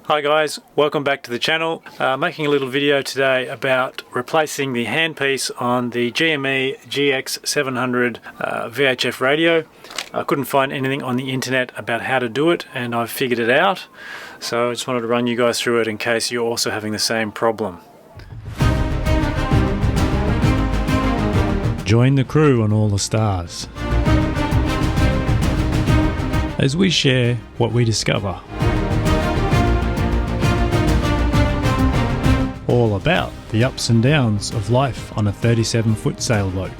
Hi guys, welcome back to the channel. Making a little video today about replacing the handpiece on the GME GX700 VHF radio. I couldn't find anything on the internet about how to do it, and I've figured it out. So I just wanted to run you guys through it in case you're also having the same problem. Join the crew on All the Stars as we share what we discover. All about the ups and downs of life on a 37-foot sailboat.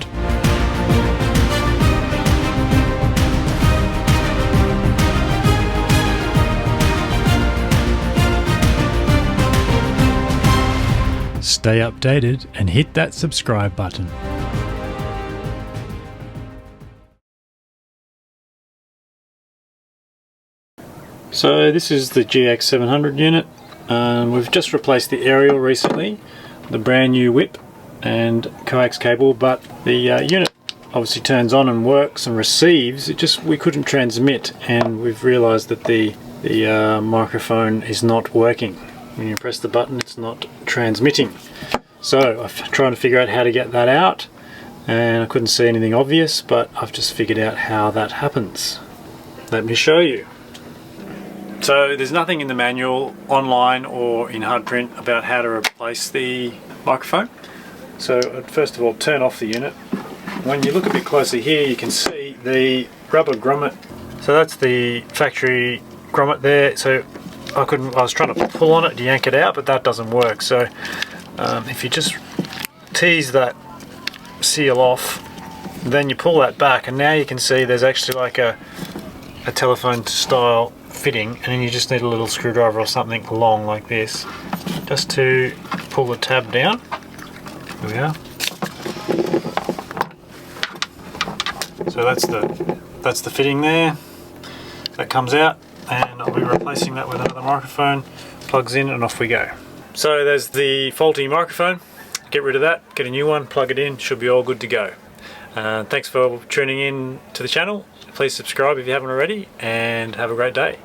Stay updated and hit that subscribe button. So this is the GX700 unit. We've just replaced the aerial recently, the brand new whip and coax cable, but the unit obviously turns on and works and receives. We couldn't transmit, and we've realized that the microphone is not working. When you press the button, it's not transmitting. So I'm trying to figure out how to get that out, and I couldn't see anything obvious, but I've just figured out how that happens. Let me show you. So there's nothing in the manual, online or in hard print, about how to replace the microphone. So I'd first of all turn off the unit. When you look a bit closer here, you can see the rubber grommet. So that's the factory grommet there. So I was trying to pull on it to yank it out, but that doesn't work. So if you just tease that seal off, then you pull that back, and now you can see there's actually like a telephone style fitting, and then you just need a little screwdriver or something long like this just to pull the tab down. There we are. So that's the fitting there. That comes out, and I'll be replacing that with another microphone. Plugs in and off we go. So there's the faulty microphone. Get rid of that, get a new one, plug it in, should be all good to go. Thanks for tuning in to the channel. Please subscribe if you haven't already, and have a great day.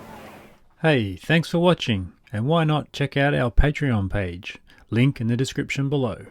Hey, thanks for watching, and why not check out our Patreon page, link in the description below.